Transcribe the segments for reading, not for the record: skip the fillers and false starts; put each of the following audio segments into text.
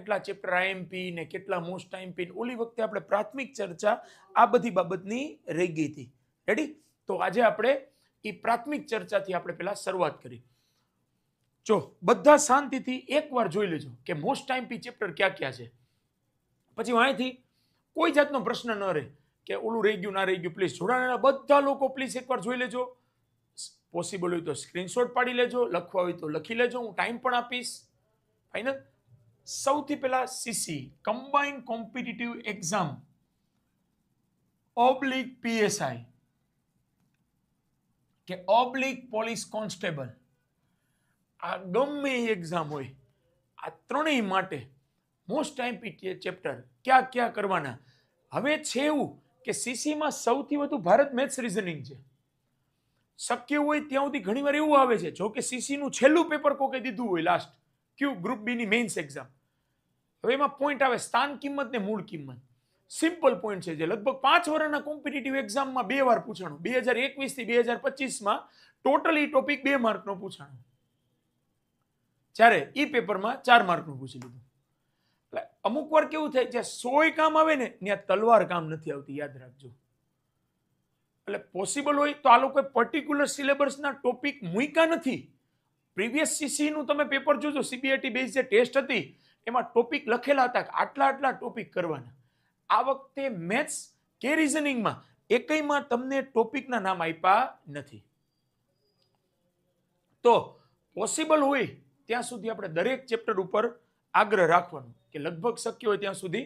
કેટલા chapter IMP ને કેટલા મોસ્ટ આઈએમપી, ઓલી વખતે આપણે પ્રાથમિક ચર્ચા આ બધી બાબતની રહી ગઈ હતી. રેડી? તો આજે આપણે એ પ્રાથમિક ચર્ચાથી આપણે પહેલા શરૂઆત કરી. જો બધા શાંતિથી એકવાર જોઈ લેજો કે મોસ્ટ આઈએમપી ચેપ્ટર ક્યાં ક્યાં છે, પછી અહીંથી કોઈ જાતનો પ્રશ્ન ન રહે કે ઓલું રહી ગયું ના રહી ગયું. પ્લીઝ જોડાણેલા બધા લોકો પ્લીઝ એકવાર જોઈ લેજો. પોસિબલ હોય તો સ્ક્રીનશોટ પાડી લેજો, લખવા હોય તો લખી લેજો, હું ટાઈમ પણ આપીશ. ફાઇનલ. સૌથી પહેલા CC combined competitive exam oblique PSI કે ઓબ્લિક પોલીસ કોન્સ્ટેબલ, આ ગમે એક્ઝામ હોય, આ ત્રણેય માટે મોસ્ટ આઈએમપી ચેપ્ટર ક્યાં ક્યાં કરવાના. હવે છે એવું કે સીસીમાં સૌથી વધુ ભારત મેથ્સ રીઝનિંગ છે. શક્ય હોય ત્યાં સુધી ઘણીવાર એવું આવે છે, જો કે સીસી નું છેલ્લું પેપર કોકે દીધું હોય લાસ્ટ, ક્યુ ગ્રુપ બી ની મેઇન્સ એક્ઝામ. હવે એમાં પોઈન્ટ આવે સ્થાન કિંમત ને મૂળ કિંમત. સિમ્પલ પોઈન્ટ છે જે લગભગ 5 વર્ષના કોમ્પિટિટિવ એક્ઝામમાં 2 વાર પૂછાણું. 2021 થી 2025માં ટોટલી ટોપિક 2 માર્કનો પૂછાણો, જ્યારે ઈ પેપરમાં 4 માર્કનું પૂછી લીધું. એટલે અમુક વાર કેવું થાય, જ્યાં 100 કામ આવે ને ત્યાં તલવાર કામ નથી આવતી, યાદ રાખજો. એટલે પોસિબલ હોય તો આ લોકો પર્ટિક્યુલર સિલેબસના ટોપિક મૂક્યા નથી. પ્રીવિયસ સીસી નું તમે પેપર જોજો, સીબીઆઈટી બેઝ જે ટેસ્ટ હતી એમાં ટોપિક લખેલા હતા કે આટલા આટલા ટોપિક કરવાના. આ વખતે મેથ્સ કે રીઝનિંગમાં એકયમાં તમને ટોપિકના નામ આપ્યા નથી. તો પોસિબલ હોય ત્યાં સુધી આપણે દરેક ચેપ્ટર ઉપર આગ્રહ રાખવાનો કે લગભગ શક્ય હોય ત્યાં સુધી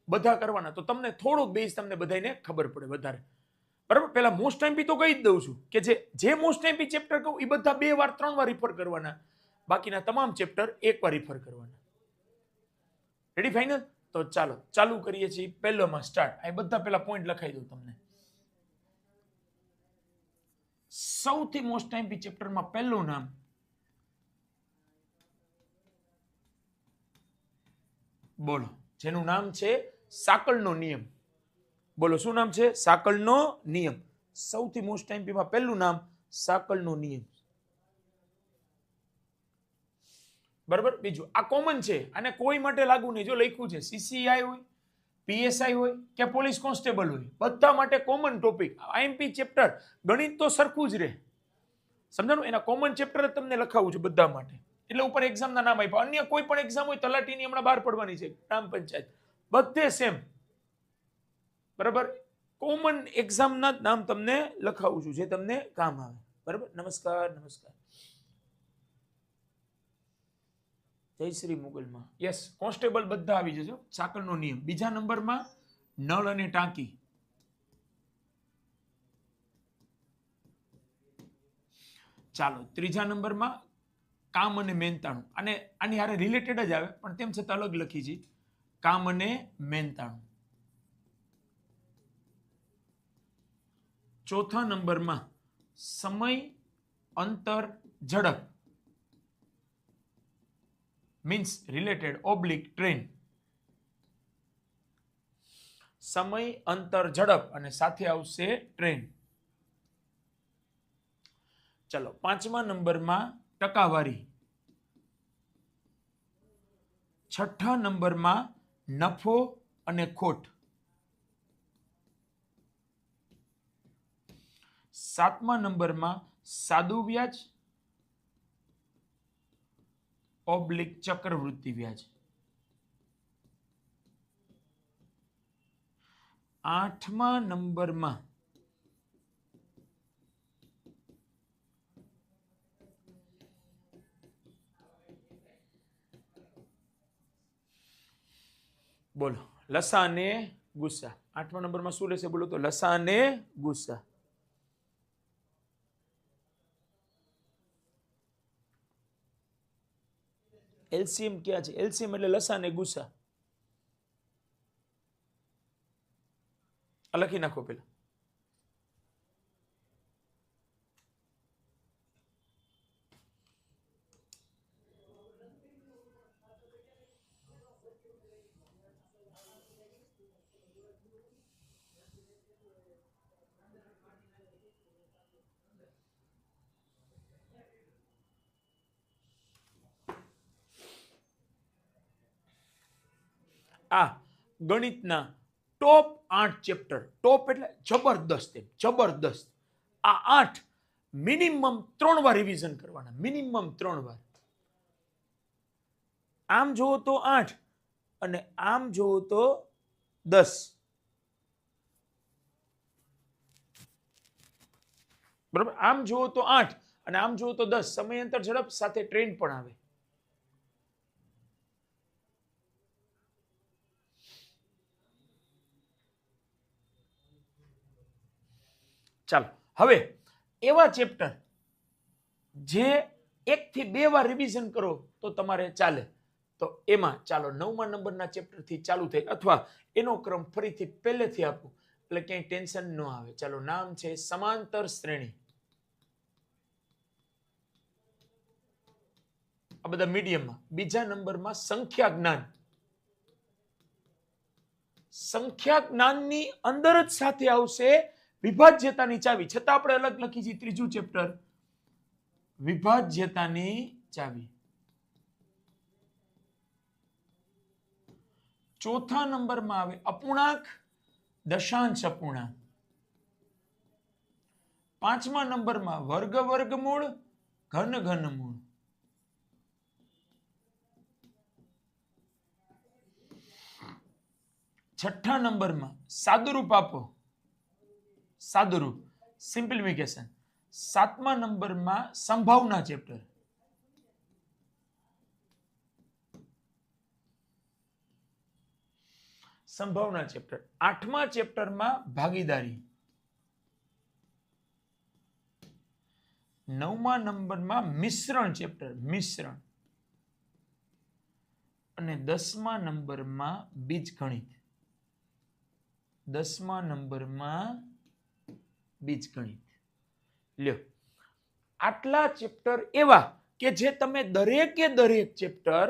બધા કરવાના, તો તમને થોડોક બેઝ તમને બધાને ખબર પડે વધારે. બરાબર? પહેલા મોસ્ટ આઈએમપી તો કહી જ દઉં છું કે જે મોસ્ટ આઈએમપી ચેપ્ટર કહું એ બધા 2 વાર 3 વાર રિફર કરવાના, બાકીના તમામ ચેપ્ટર એક વાર રિફર કરવાના. રેડી? ફાઇનલ? તો ચાલો ચાલુ કરીએ છીએ. પહેલોમાં સ્ટાર્ટ. આ બધા પહેલા પોઈન્ટ લખાઈ દઉં તમને. સૌથી મોસ્ટ આઈએમપી ચેપ્ટરમાં પહેલું નામ બોલો, જેનું નામ છે સાંકળનો નિયમ. બોલો, શું નામ છે? સાંકળનો નિયમ. સૌથી મોસ્ટ આઈએમપીમાં પહેલું નામ સાંકળનો નિયમ. બરાબર? બીજું, આ કોમન છે, આને કોઈ માટે લાગુ નહીં. જો લખ્યું છે સીસીઆઈ હોય, પીએસઆઈ હોય કે પોલીસ કોન્સ્ટેબલ હોય, બધા માટે કોમન ટોપિક. આઈએમપી ચેપ્ટર ગણિત તો સરખું જ રહે, સમજાણું? એના કોમન ચેપ્ટર જ તમને લખાવું છું બધા માટે, એટલે ઉપર એક્ઝામના નામ આપ્યા. અન્ય કોઈ પણ એક્ઝામ હોય, તલાટીની હમણાં બહાર પડવાની છે, ગ્રામ પંચાયત, બધે સેમ. બરાબર? કોમન એક્ઝામના નામ તમને લખાવું છું જે તમને કામ આવે. બરાબર? નમસ્કાર. નમસ્કાર. જય શ્રી મુગલમાં. યસ, કોન્સ્ટેબલ બધા આવી જજો. સાંકળનો નિયમ. બીજા નંબરમાં નળ અને ટાંકી. ચાલો, ત્રીજા નંબરમાં કામ અને મહેનતાણું. અને આની હારે રિલેટેડ જ આવે પણ તેમ છતાં અલગ લખી છે, કામ અને મહેનતાણું. ચોથા નંબરમાં સમય, અંતર, ઝડપ, મીન્સ રિલેટેડ ઓબ્લિક ટ્રેન. સમય, અંતર, ઝડપ અને સાથે આવશે ટ્રેન. ચલો, પાંચમા નંબરમાં ટકાવારી. છઠ્ઠા નંબરમાં નફો અને ખોટ. સાતમા નંબરમાં સાદું વ્યાજ ઓબ્લિક ચક્રવૃત્તિ વ્યાજ. આઠમા નંબરમાં બોલો, લસા અને ગુસ્સા. આઠમા નંબરમાં શું રહેશે બોલો તો? લસા અને ગુસ્સા. એલસીએમ ક્યાં છે? એલસીએમ એટલે લસા અને ગુસ્સા. લખી નાખો પેલા. આ ગણિતના ટોપ 8 ચેપ્ટર, ટોપ એટલે જબરદસ્ત, જબરદસ્ત, આ 8 મિનિમમ 3 વાર રિવિઝન કરવાના, મિનિમમ 3 વાર. આમ જોવો તો 8 અને આમ જોવો તો 10. બરાબર, આમ જોવો તો 8 અને આમ જોવો તો 10. સમયાંતર ઝડપ સાથે ટ્રેન પણ આવે. ચાલો હવે એવા ચેપ્ટર જે 1 થી 2 વાર રિવિઝન કરો તો તમારે ચાલે, તો એમાં ચાલો 9મા નંબરના ચેપ્ટર થી ચાલુ થાય, અથવા એનો ક્રમ ફરીથી પહેલેથી આપું એટલે ક્યાંય ટેન્શન ન આવે. ચાલો, નામ છે સમાંતર શ્રેણી. આ બધા મીડિયમમાં. બીજા નંબરમાં સંખ્યા જ્ઞાન. સંખ્યા જ્ઞાનની અંદર જ સાથે આવશે વિભાજ્યતાની ચાવી, છતાં આપણે અલગ લખી છે. ત્રીજું ચેપ્ટર વિભાજ્યતાની ચાવી. ચોથા નંબરમાં આવે અપૂર્ણાંક, દશાંશ અપૂર્ણાંક. 5મા નંબરમાં વર્ગ વર્ગમૂળ, ઘન ઘનમૂળ. 6ઠ્ઠા નંબરમાં સાદુરૂપ આપો, સાદુરૂપ, સિમ્પ્લિફિકેશન. 7મા નંબરમાં સંભાવના ચેપ્ટર. સંભાવના ચેપ્ટર. 8મા ચેપ્ટરમાં ભાગીદારી. 9મા નંબરમાં મિશ્રણ ચેપ્ટર, મિશ્રણ. અને 10મા નંબરમાં બીજગણિત. 10મા નંબરમાં બીજગણિત. લ્યો, આટલા ચેપ્ટર એવા કે જે તમે દરેકે દરેક ચેપ્ટર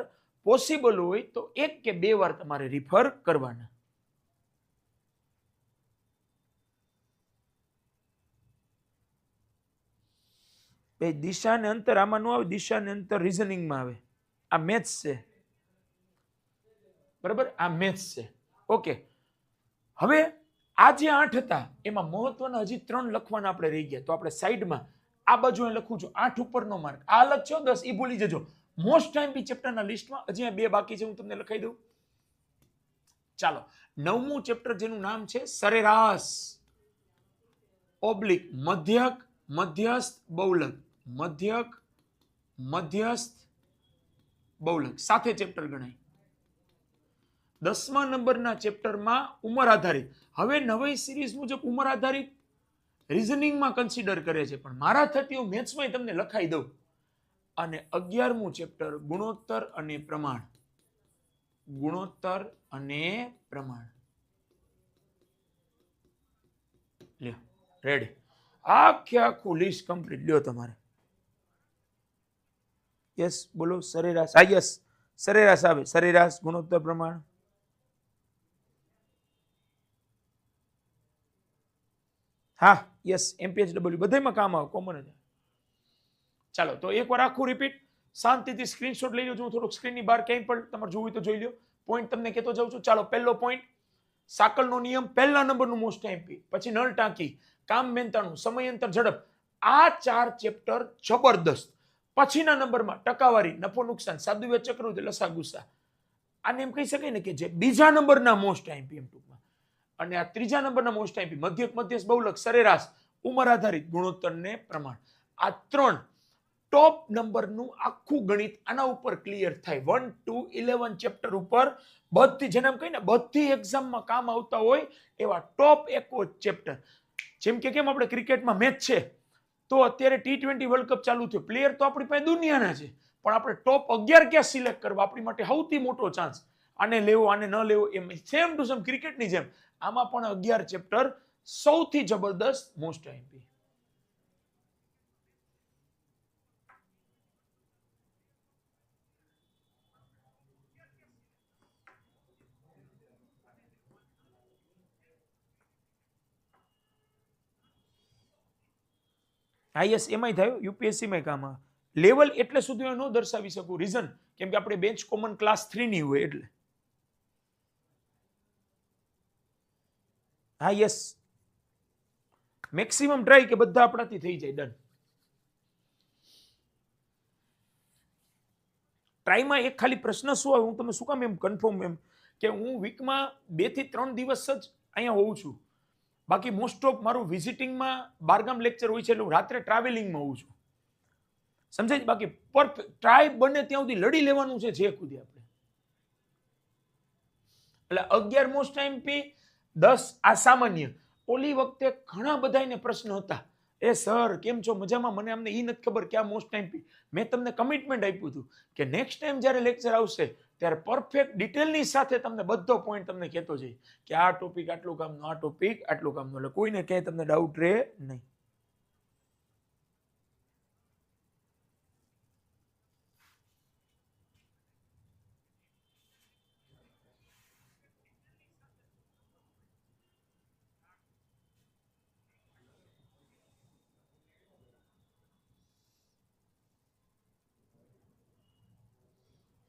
પોસિબલ હોય તો 1 કે 2 વાર તમારે રિફર કરવાના. દિશા ને અંતર આમાં નો આવે, દિશા ને અંતર રીઝનિંગમાં આવે. આ મેથ્સ છે, બરાબર, આ મેથ્સ છે. ઓકે, હવે આ જે 8 હતા એમાં મહત્વના હજી 3 લખવાના આપણે રહી ગયા, તો આપણે સાઈડમાં આ બાજુ લખું છું 8 ઉપરનો માર્ક. આ અલગ છે 10, એ ભૂલી જજો. મોસ્ટ ટાઈમ બી ચેપ્ટરના લિસ્ટમાં હજી 2 બાકી છે, હું તમને લખાઈ દઉં. ચાલો, 9મું ચેપ્ટર જેનું નામ છે સરેરાશ ઓબ્લિક મધ્યક મધ્યસ્થ બહુલક. મધ્યક મધ્યસ્થ બહુલક સાથે ચેપ્ટર ગણાય. 10મા નંબરના ચેપ્ટરમાં ઉંમર આધારિત. હવે નવી સિરીઝ મુજબ ઉંમર આધારિત રીઝનિંગમાં કન્સિડર કરે છે, પણ મારા થતી હું મેથ્સમાં તમને લખાઈ દઉં. અને 11મું ચેપ્ટર ગુણોત્તર અને પ્રમાણ. ગુણોત્તર અને પ્રમાણ. લ્યો, રેડી. આખું લિસ્ટ કમ્પ્લીટ. લ્યો તમારે. યસ, બોલો. સરેરાશ. હા, યસ, સરેરાશ આવે. સરેરાશ, ગુણોત્તર, પ્રમાણ. હા, યસ, MPHW બધામાં કામ આવે, કોમન જ. ચાલો, તો એકવાર આખું રિપીટ. શાંતિથી સ્ક્રીનશોટ લઈ લો. હું થોડુંક સ્ક્રીનની બહાર ક્યાંય પણ તમારે જોવું હોય તો જોઈ લો. પોઈન્ટ તમને કહેતો જાઉં છું. ચાલો, પહેલો પોઈન્ટ સાકળનો નિયમ, પહેલા નંબરનું મોસ્ટ એમપી. પછી નળ ટાંકી, કામ મહેનતાણું, સમયાંતર ઝડપ. આ 4 ચેપ્ટર જબરદસ્ત. પછીના નંબરમાં ટકાવારી, નફો નુકસાન, સાદુવ્યાજ ચક્રવૃદ્ધિ, લસા ગુસા. આને એમ કહી શકાય ને કે જે બીજા નંબરના મોસ્ટ એમપી એમ ટૂંકમાં. અને આ ત્રીજા નંબરના મોસ્ટ એમપી મધ્યક મધ્યસ્થ બહુલક, સરેરાશ, ઉંમર આધારિત, ગુણોત્તર ને પ્રમાણ. આ 3 ટોપ નંબરનું આખું ગણિત આના ઉપર ક્લિયર થાય. 1 to 11 ચેપ્ટર ઉપર બધી, જેને એમ કહીને બધી એક્ઝામમાં કામ આવતા હોય એવા ટોપ 1 ચેપ્ટર. જેમ કે કેમ આપણે ક્રિકેટમાં મેચ છે, તો અત્યારે T20 વર્લ્ડ કપ ચાલુ થયો. પ્લેયર તો આપણી પાસે દુનિયાના છે, પણ આપણે ટોપ 11 ક્યાં સિલેક્ટ કરવા, આપણી માટે સૌથી મોટો ચાન્સ. આને લેવો, આને ન લેવો, એમ સેમ ટુ સેમ ક્રિકેટની જેમ આમાં પણ 11 ચેપ્ટર સૌથી જબરદસ્ત મોસ્ટ એમપી. આઈએસ એમાંય થયું, યુપીએસસીમાં કામ આવે. લેવલ એટલે સુધી ન દર્શાવી શકું, રીઝન કેમ કે આપણે બેન્ચ કોમન ક્લાસ 3 ની હોય એટલે. હા યસ, મેક્સિમમ ટ્રાય કે બધા આપણાથી થઈ જાય. ડન. ટ્રાયમાં એક ખાલી પ્રશ્ન શું આવે, હું તમને શું કામ એમ કન્ફર્મ એમ કે હું વીકમાં 2 થી 3 દિવસ જ અહીંયા હોઉં છું. બાકી મોસ્ટ ઓફ મારું વિઝિટિંગમાં બારગામ લેક્ચર હોય છે, એટલે હું રાત્રે ટ્રાવેલિંગમાં હોઉં છું. સમજાય? બાકી ટ્રાય બને ત્યાં સુધી લડી લેવાનું છે જે સુધી આપણે. એટલે 11 મોસ્ટ ટાઈમ પી 10 આ સામાન્ય. ઓલી વખતે ઘણા બધાને પ્રશ્ન હતા, એ સર કેમ છો, મજામાં? મને અમને એ નથી ખબર કે આ મોસ્ટ ટાઈમ પી. મેં તમને કમિટમેન્ટ આપ્યું હતું કે નેક્સ્ટ ટાઈમ જ્યારે લેક્ચર આવશે ત્યારે પરફેક્ટ ડિટેલની સાથે તમને બધો પોઈન્ટ તમને કહેતો જઈ કે આ ટોપિક આટલું કામનો, આ ટોપિક આટલું કામનો, એટલે કોઈને ક્યાંય તમને ડાઉટ રહે નહીં.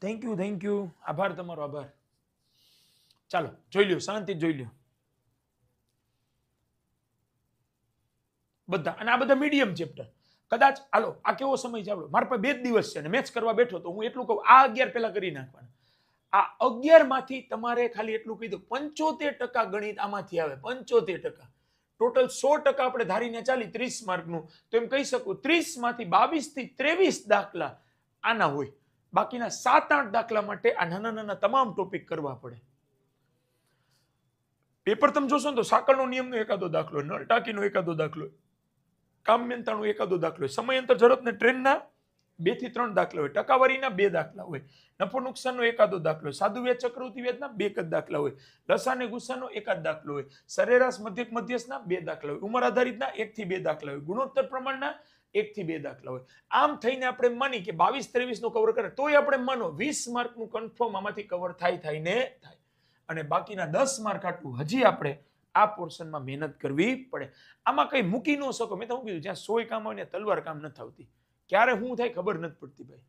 થેન્ક યુ, આભાર તમારો, આભાર. ચાલો જોઈ લ્યો, શાંતિ જોઈ લ્યો બધા. અને આ બધા મીડિયમ ચેપ્ટર. કદાચ હાલો આ કેવો સમય છે આપણો, મારા પાસે 2 દિવસ છે અને મેચ કરવા બેઠો તો હું એટલું કહું, આ 11 પહેલા કરી નાખવાના. આ 11 માંથી તમારે ખાલી એટલું કહી દો, 75% ગણિત આમાંથી આવે. 75%. ટોટલ 100% આપણે ધારીને ચાલી 30 માર્કનું, તો એમ કહી શકું 30 માંથી 22 થી 23 દાખલા આના હોય. બાકીના 7-8 દાખલા માટે આ નાના નાના તમામ ટોપિક કરવા પડે. પેપર તમે જોશો ને તો સાંકળનો નિયમનો એકાદો દાખલો, નળ ટાંકીનો એકાદો દાખલો, કામયંત્રનો એકાદો દાખલો, સમયાંતર ઝડપને ટ્રેનના 2 થી 3 દાખલા હોય, ટકાવારીના 2 દાખલા હોય, નફો નુકસાનનો એકાદો દાખલો હોય, સાદુ વ્યાજ ચક્રવૃદ્ધિ વ્યાજના 2 જ દાખલા હોય, લસા અને ગુસ્સાનો એકાદ દાખલો હોય, સરેરાશ મધ્યક મધ્યસ્થના 2 દાખલા હોય, ઉંમર આધારિતના 1 થી 2 દાખલા હોય, ગુણોત્તર પ્રમાણના 1 થી 2 દાખલા હોય. આમ થઈને આપણે માની કે 22-23 નું કવર કરે તોય આપણે માનો 20 માર્કનું કન્ફર્મ આમાંથી કવર થાય ને થાય. અને બાકીના 10 માર્ક આટલું હજી આપણે આ પોર્શનમાં મહેનત કરવી પડે. આમાં કઈ મૂકી ન શકો. મેં તો શું કીધું, જ્યાં 100 કામ આવે ને તલવાર કામ નથી આવતી. ક્યારે શું થાય ખબર નથી પડતી ભાઈ.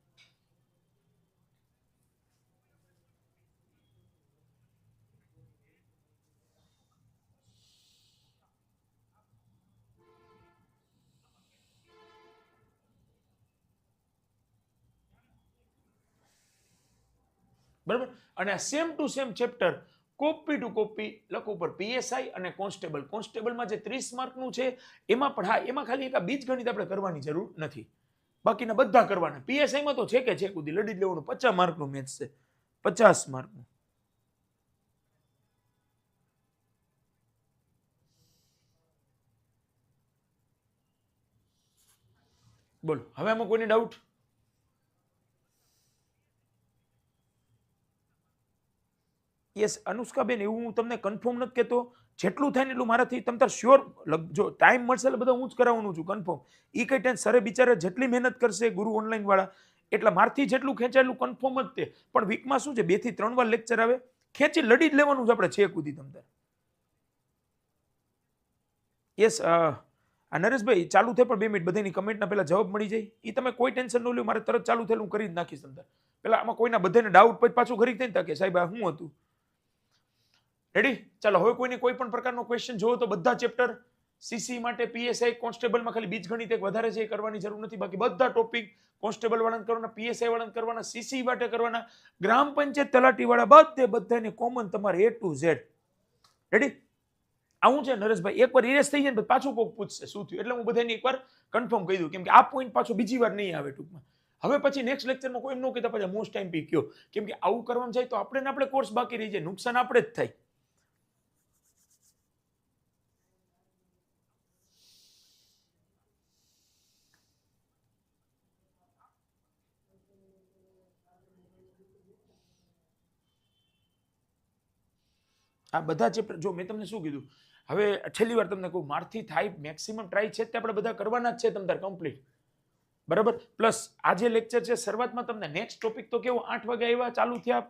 બરાબર. અને same to same chapter copy to copy લખવું પર પીએસઆઈ અને કોન્સ્ટેબલ. કોન્સ્ટેબલમાં જે 30 માર્કનું છે એમાં પણ હા, એમાં ખાલી એક બીજગણિત આપણે કરવાની જરૂર નથી, બાકીના બધા કરવાના. પીએસઆઈમાં તો છે કે છે કુદી લડી લેવાનું. 50 માર્કનું મેથ્સ છે, 50 માર્કનું. બોલો હવે આમાં કોઈને ડાઉટ? યસ અનુષ્કાબેન, એવું હું તમને કન્ફર્મ નથી કહેતો. જેટલું થાય ને એટલું મારાથી તમ તાર શ્યોર જો ટાઈમ મળશે એટલે બધા હું જ કરાવવાનું છું કન્ફર્મ. એ કઈ ટેન્શન, સરે બિચારા જેટલી મહેનત કરશે ગુરુ ઓનલાઈન વાળા, એટલા મારથી જેટલું ખેંચાય એટલું કન્ફર્મ જ તે. પણ વીકમાં શું છે 2 થી 3 વાર લેક્ચર આવે, ખેંચી લડી જ લેવાનું છે આપણે છે કુદી તમ તાર. યસ નરેશભાઈ ચાલુ થાય પણ 2 મિનિટ બધાની કમેન્ટના પહેલા જવાબ મળી જાય. એ તમે કોઈ ટેન્શન ન લો, મારે તરત ચાલુ થયેલું કરી જ નાખીશ તમ તાર. પેલા આમાં કોઈના બધાને ડાઉટ પછી પાછું ઘરી થાય ને કે સાહેબ આ શું હતું. રેડી? ચાલો હવે કોઈને કોઈ પણ પ્રકારનો ક્વેશ્ચન જોવો તો બધા ચેપ્ટર સીસી માટે, પીએસઆઈ કોન્સ્ટેબલમાં ખાલી બીજગણિત એક વધારે છે એ કરવાની જરૂર નથી. બાકી બધા ટોપિક કોન્સ્ટેબલ વાળાને કરવાના, પીએસઆઈ વાળાને કરવાના, સીસી માટે કરવાના, ગ્રામ પંચાયત તલાટી વાળા બધાને કોમન તમારે A to Z. રેડી? આવું છે નરેશભાઈ, એકવાર ઇરેસ થઈ જાય ને પાછું કોક પૂછશે શું થયું, એટલે હું બધાને એકવાર કન્ફર્મ કહી દઉં, કેમ કે આ પોઈન્ટ પાછો બીજી વાર નહીં આવે ટૂંકમાં. હવે પછી નેક્સ્ટ લેક્ચરમાં કોઈ એમ ન કહેતા પછી મોસ્ટ ટાઈમ પી કયો, કેમ કે આવું કરવામાં જાય તો આપણે કોર્સ બાકી રહી જાય, નુકસાન આપણે જ થાય. આ બધા ચેપ્ટર જો મેં તમને શું કીધું, હવે છેલ્લી વાર તમને કહું, મારથી થાય મેક્સિમમ ટ્રાય છે તે આપણે બધા કરવાના જ છે તમ તાર કમ્પ્લીટ. બરાબર. પ્લસ આ જે લેક્ચર છે શરૂઆતમાં તમને નેક્સ્ટ ટોપિક તો કેવો 8 વાગે આવ્યા ચાલુ થયા